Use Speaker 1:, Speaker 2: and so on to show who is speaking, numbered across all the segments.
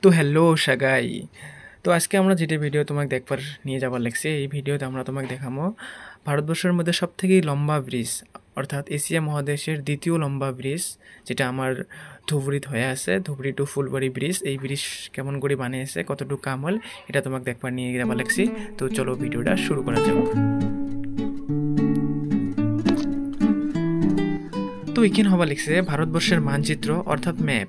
Speaker 1: তো হ্যালো সাগাই। তো আজকে আমরা যেটা ভিডিও তোমাকে দেখবার নিয়ে যাবার লাগছে, এই ভিডিওতে আমরা তোমাকে দেখাবো ভারতবর্ষের মধ্যে সবথেকে লম্বা ব্রিজ, অর্থাৎ এশিয়া মহাদেশের দ্বিতীয় লম্বা ব্রিজ, যেটা আমার ধুবড়িত হয়ে আছে, ধুবড়ি টু ফুলবাড়ি ব্রিজ। এই ব্রিজ কেমন করে বানিয়েছে, কতটুকু কাম হল, এটা তোমাকে দেখবার নিয়ে যাবার লাগছি। তো চলো ভিডিওটা শুরু করা যাক। তো এখানে হবা লিখছে ভারতবর্ষের মানচিত্র অর্থাৎ ম্যাপ।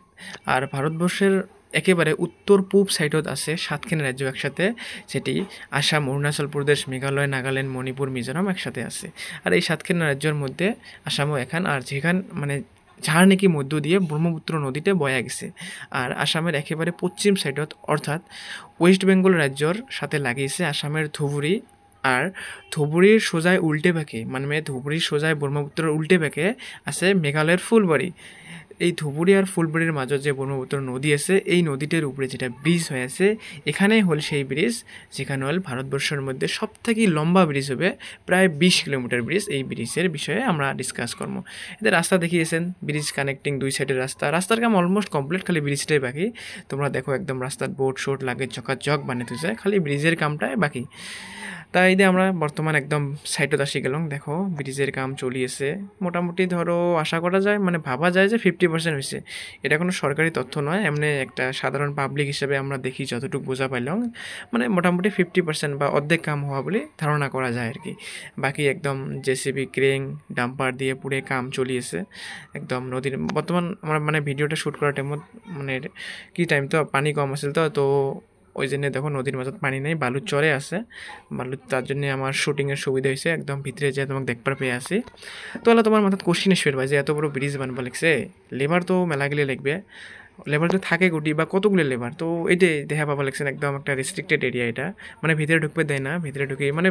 Speaker 1: আর ভারতবর্ষের একেবারে উত্তর পূব সাইডত আছে সাতখান রাজ্য একসাথে, যেটি আসাম, অরুণাচল প্রদেশ, মেঘালয়, নাগাল্যান্ড, মণিপুর, মিজোরাম একসাথে আছে। আর এই সাতখান রাজ্যের মধ্যে আসামও এখান, আর যেখান মানে যার নাকি মধ্য দিয়ে ব্রহ্মপুত্র নদীতে বয়া গেছে। আর আসামের একেবারে পশ্চিম সাইডত অর্থাৎ ওয়েস্ট বেঙ্গল রাজ্যর সাথে লাগিয়েছে আসামের ধুবুরি। আর ধুবুরির সোজায় উল্টে পাকে, মানে ধুবুরির সোজায় ব্রহ্মপুত্রের উল্টে পাকে আছে মেঘালয়ের ফুলবাড়ি। এই ধুবুরি আর ফুলবাড়ির মাঝে যে ব্রহ্মপুত্র নদী আছে, এই নদীটির উপরে যেটা ব্রিজ হয়ে আছে, এখানেই হল সেই ব্রিজ যেখানে হল ভারতবর্ষের মধ্যে সবথেকে লম্বা ব্রিজ হবে, প্রায় 20 কিলোমিটার ব্রিজ। এই ব্রিজের বিষয়ে আমরা ডিসকাস করবো। এদের রাস্তা দেখিয়েছেন, ব্রিজ কানেক্টিং দুই সাইডের রাস্তার কাম অলমোস্ট কমপ্লিট, খালি ব্রিজটাই বাকি। তোমরা দেখো একদম রাস্তার বোর্ড শোট লাগে চকাচক বানিয়ে তুলছে, খালি ব্রিজের কামটাই বাকি। তাই দিয়ে আমরা বর্তমান একদম সাইডত আসি গেলাম। দেখো ব্রিজের কাম চলিয়েছে মোটামুটি, ধরো আশা করা যায়, মানে ভাবা যায় যে 50% হয়েছে। এটা কোনো সরকারি তথ্য নয়, এমনি একটা সাধারণ পাবলিক হিসেবে আমরা দেখি যতটুকু বোঝা পাইলাম, মানে মোটামুটি 50% বা অর্ধেক কাম হওয়া বলে ধারণা করা যায় আর কি। বাকি একদম জেসিবি, ক্রেন, ডাম্পার দিয়ে পুরো কাম চলিয়েছে একদম নদীর। বর্তমান আমরা মানে ভিডিওটা শ্যুট করার টাইমত মানে কি টাইম তো পানি কম আছিল, তো ওই জন্য দেখো নদীর মাঝত পানি নেই, বালুর চরে আছে বালু, তার জন্য আমার শুটিংয়ের সুবিধা হয়েছে, একদম ভিতরে যে তোমাকে দেখবার পেয়ে আসি। তো হলো তোমার মাথায় কোশ্চিন এসে ভাই যে এত বড় ব্রিজ বানবা লাগছে, লেবার তো মেলা গেলে লাগবে, লেবার তো থাকে গুটি বা কতগুলো লেবার, তো এইটাই দেখা পাবা লাগছেন একদম একটা রেস্ট্রিক্টেড এরিয়া। এটা মানে ভিতরে ঢুকতে দেয় না, ভিতরে ঢুকে মানে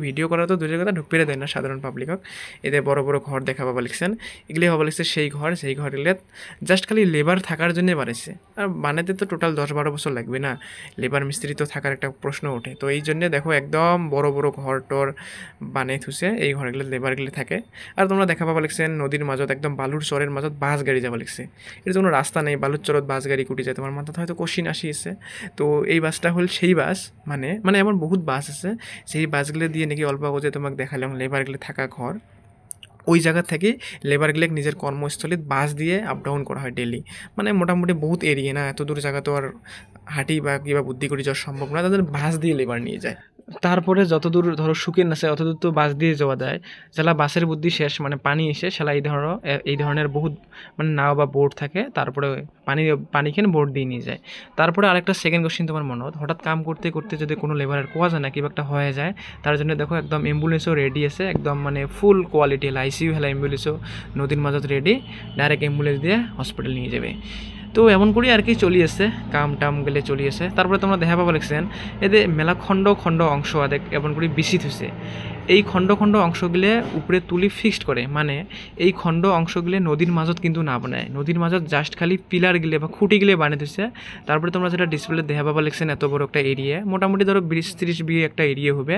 Speaker 1: ভিডিও করা তো দূরের কথা, ঢুকতে দেয় না সাধারণ পাবলিকক। এতে বড় বড় ঘর দেখা পাবা লাগছেন, এগুলি হবা লাগছে সেই ঘরগুলো জাস্ট খালি লেবার থাকার জন্য বানাইছে। আর বানাতে তো টোটাল 10-12 বছর লাগবে না, লেবার মিস্ত্রি তো থাকার একটা প্রশ্ন ওঠে। তো এই জন্যে দেখো একদম বড় বড় ঘর টর বানিয়ে থুছে, এই ঘরগুলো লেবারগুলি থাকে। আর তোমরা দেখা পাবা লাগছেন নদীর মাঝত একদম বালুর চরের মাঝত বাস গাড়ি যাবা লাগছে। এটা কোনো রাস্তা নেই, বালুর চরত বাস গাড়ি কুটি যায়, তোমার মাথাতে হয়তো কোশ্চিন আসিয়েছে। তো এই বাসটা হল সেই বাস, মানে এমন বহুত বাস আছে, সেই বাসগুলো দিয়ে নাকি অল্প আগে তোমাকে দেখালাম লেবারগুলো থাকা ঘর, ওই জায়গা থেকে লেবারগুলো নিজের কর্মস্থলীত বাস দিয়ে আপ ডাউন করা হয় ডেলি। মানে মোটামুটি বহুত এরিয়া না, এত দূর জায়গা তো আর হাঁটি বা কিবা বুদ্ধি করে যাওয়া সম্ভব না, তাদের বাস দিয়ে লেবার নিয়ে যায়। তারপরে যতদূর ধরো শুকিয়ে আছে অতদূর তো বাস দিয়ে যাওয়া যায়। যেলা বাসের বুদ্ধি শেষ, মানে পানি এসে সেলা এই ধরনের বহুত মানে নাও বা বোট থাকে, তারপরে পানি খেয়ে বোট দিয়ে নিয়ে যায়। তারপরে আরেকটা সেকেন্ড কোশ্চিন তোমার মনে হঠাৎ কাম করতে করতে যদি কোনো লেবারের কোয়া যায় না, কিবা একটা হয়ে যায়, তার জন্য দেখো একদম অ্যাম্বুলেন্সও রেডি আছে, একদম মানে ফুল কোয়ালিটি আইসিইউ হেলা অ্যাম্বুলেন্সও নদীর মাঝত রেডি, ডাইরেক্ট অ্যাম্বুলেন্স দিয়ে হসপিটাল নিয়ে যাবে। তো এমন করি আর কি চলিয়েছে, কাম টাম গেলে চলিয়েছে। তারপরে তোমরা দেখা পাবা লাগছেন এদের মেলা খণ্ড খণ্ড অংশ আদেক এমন করে বিচিত হয়েছে। এই খণ্ড খণ্ড অংশগুলো উপরে তুলি ফিক্সড করে, মানে এই খণ্ড অংশগুলো নদীর মাঝত কিন্তু না বানায়, নদীর মাঝত জাস্ট খালি পিলার গিলে বা খুঁটি গিলে বানিয়ে দিচ্ছে। তারপরে তোমরা যেটা ডিসপ্লে দেখা পাবা লাগছেন এত বড় একটা এরিয়া, মোটামুটি ধরো 20-30 বিঘে একটা এরিয়া হবে।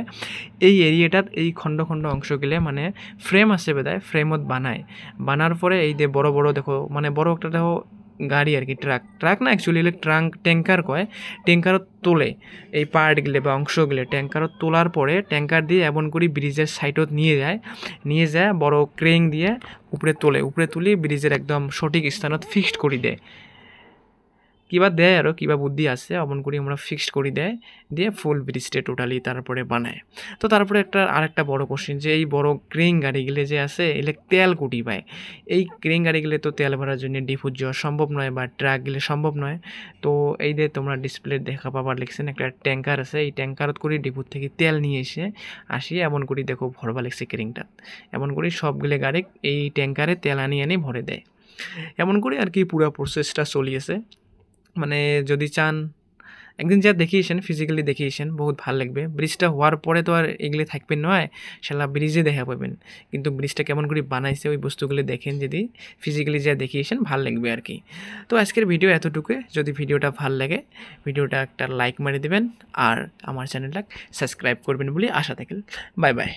Speaker 1: এই এরিয়াটাত এই খণ্ড খণ্ড অংশগুলো মানে ফ্রেম আছে বেদায়, ফ্রেমত বানার পরে এই যে বড় বড় দেখো, মানে বড় একটা দেখো গাড়ি আর কি, ট্রাক না অ্যাকচুয়ালি ট্যাঙ্কার কয়, ট্যাঙ্কারত তোলে এই পার্টগুলো বা অংশগুলো, ট্যাঙ্কারত তোলার পরে ট্যাঙ্কার দিয়ে এমন করে ব্রিজের সাইডত নিয়ে যায় বড় ক্রেন দিয়ে উপরে তুলি ব্রিজের একদম সঠিক স্থানত ফিক্সড করে দেয়। কিবা দেয় আরও কিবা বুদ্ধি আছে, অমন করে আমরা ফিক্সড করে দিয়ে ফুল ব্রিজটা টোটালি তারপরে বানায়। তো তারপরে আরেকটা বড় কোশ্চিন যে এই বড় ক্রেন গাড়িগুলো যে আছে এলে তেল কুটি পায়। এই ক্রেন গাড়িগুলো তো তেল ভরার জন্য ডিপুট যাওয়া সম্ভব নয় বা ট্রাক গেলে সম্ভব নয়। তো এই যে তোমরা ডিসপ্লে দেখা পাবার লিখছেন একটা ট্যাঙ্কার আছে, এই ট্যাঙ্কারত করে ডিপুট থেকে তেল নিয়ে আসি এমন করে দেখো ভরবা লিখছে ক্রেনটা, এমন করে সবগুলো গাড়ি এই ট্যাঙ্কারে তেল আনি ভরে দেয়। এমন করে আর কি পুরো প্রসেসটা চলিয়েছে। মানে যদি চান একদিন যা দেখিয়েছেন, ফিজিক্যালি দেখিয়েছেন, বহুত ভাল লাগবে। ব্রিজটা হওয়ার পরে তো আর এগুলি থাকবে নয়, সেলা ব্রিজে দেখা পাবেন, কিন্তু ব্রিজটা কেমন করে বানাইছে ওই বস্তুগুলি দেখেন, যদি ফিজিক্যালি যা দেখিয়েছেন ভাল লাগবে আর কি। তো আজকের ভিডিও এতটুকু, যদি ভিডিওটা ভাল লাগে ভিডিওটা একটা লাইক মারি দেবেন আর আমার চ্যানেলটা সাবস্ক্রাইব করবেন বলে আশা থাকেন। Bye bye.